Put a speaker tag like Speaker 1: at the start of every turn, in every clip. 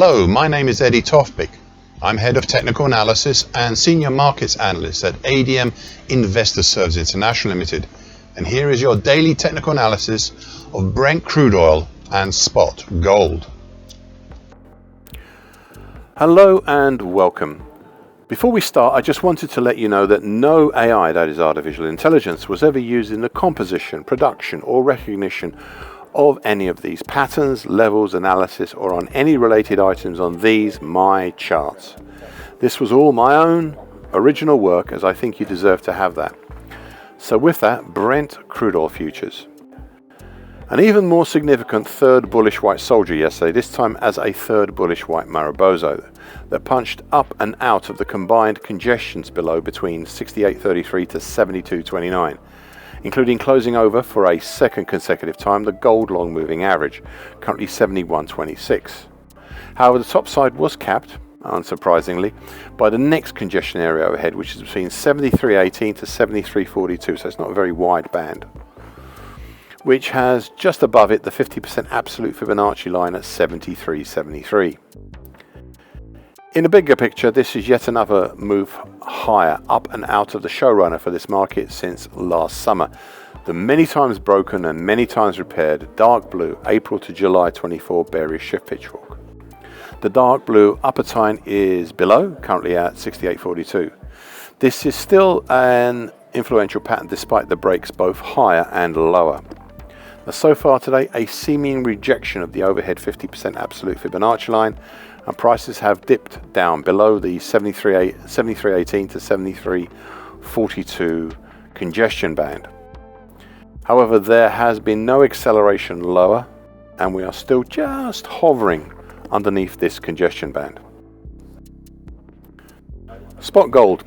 Speaker 1: Hello, my name is Eddie Tofpik. I'm Head of Technical Analysis and Senior Markets Analyst at ADM Investor Services International Limited. And here is your daily technical analysis of Brent crude oil and spot gold.
Speaker 2: Hello and welcome. Before we start, I just wanted to let you know that no AI, that is artificial intelligence, was ever used in the composition, production or recognition of any of these patterns, levels, analysis, or on any related items on these, my charts. This was all my own original work, as I think you deserve to have that. So with that, Brent crude oil futures. An even more significant third bullish white soldier yesterday, this time as a third bullish white Mariposa that punched up and out of the combined congestions below between 68.33 to 72.29. Including closing over for a second consecutive time the gold long moving average, currently 71.26. However, the top side was capped, unsurprisingly, by the next congestion area overhead, which is between 73.18 to 73.42, so it's not a very wide band, which has just above it the 50% absolute Fibonacci line at 73.73. In a bigger picture, this is yet another move higher, up and out of the showrunner for this market since last summer. The many times broken and many times repaired dark blue April to July 24 bearish shift pitchfork. The dark blue upper tine is below, currently at 68.42. This is still an influential pattern despite the breaks both higher and lower. Now, so far today, a seeming rejection of the overhead 50% absolute Fibonacci line, and prices have dipped down below the 73.18 to 73.42 congestion band. However, there has been no acceleration lower, and we are still just hovering underneath this congestion band. Spot gold.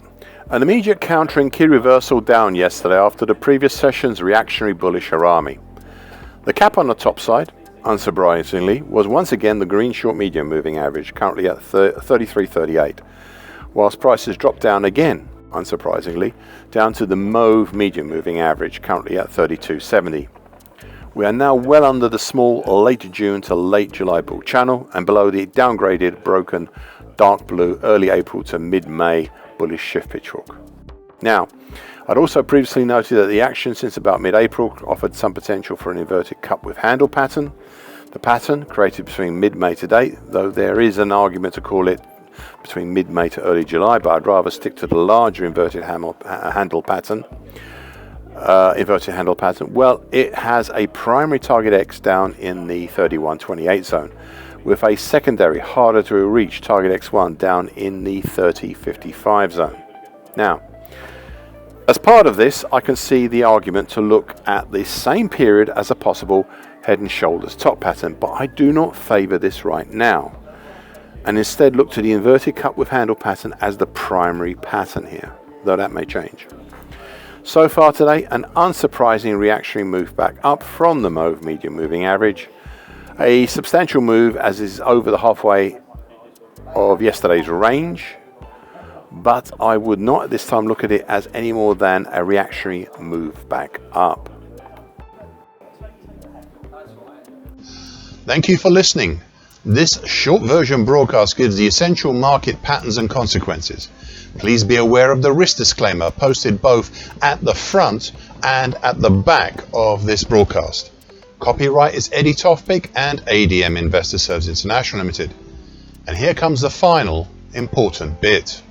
Speaker 2: An immediate countering key reversal down yesterday after the previous session's reactionary bullish harami. The cap on the top side, unsurprisingly, was once again the green short medium moving average, currently at 33.38, whilst prices dropped down again, unsurprisingly, down to the mauve medium moving average, currently at 32.70. We are now well under the small late June to late July bull channel and below the downgraded broken dark blue early April to mid-May bullish shift pitchfork. Now, I'd also previously noted that the action since about mid-April offered some potential for an inverted cup with handle pattern. The pattern created between mid-May to date, though there is an argument to call it between mid-May to early July, but I'd rather stick to the larger inverted handle pattern. Well, it has a primary target X down in the 31.28 zone, with a secondary harder to reach target X1 down in the 30.55 zone. Now, as part of this, I can see the argument to look at the same period as a possible head and shoulders top pattern, but I do not favor this right now, and instead look to the inverted cup with handle pattern as the primary pattern here, though that may change. So far today, an unsurprising reactionary move back up from the mauve medium moving average, a substantial move as is over the halfway of yesterday's range, but I would not at this time look at it as any more than a reactionary move back up.
Speaker 1: Thank you for listening. This short version broadcast gives the essential market patterns and consequences. Please be aware of the risk disclaimer posted both at the front and at the back of this broadcast. Copyright is Eddie Tofpik and ADM Investor Services International Limited. And here comes the final important bit.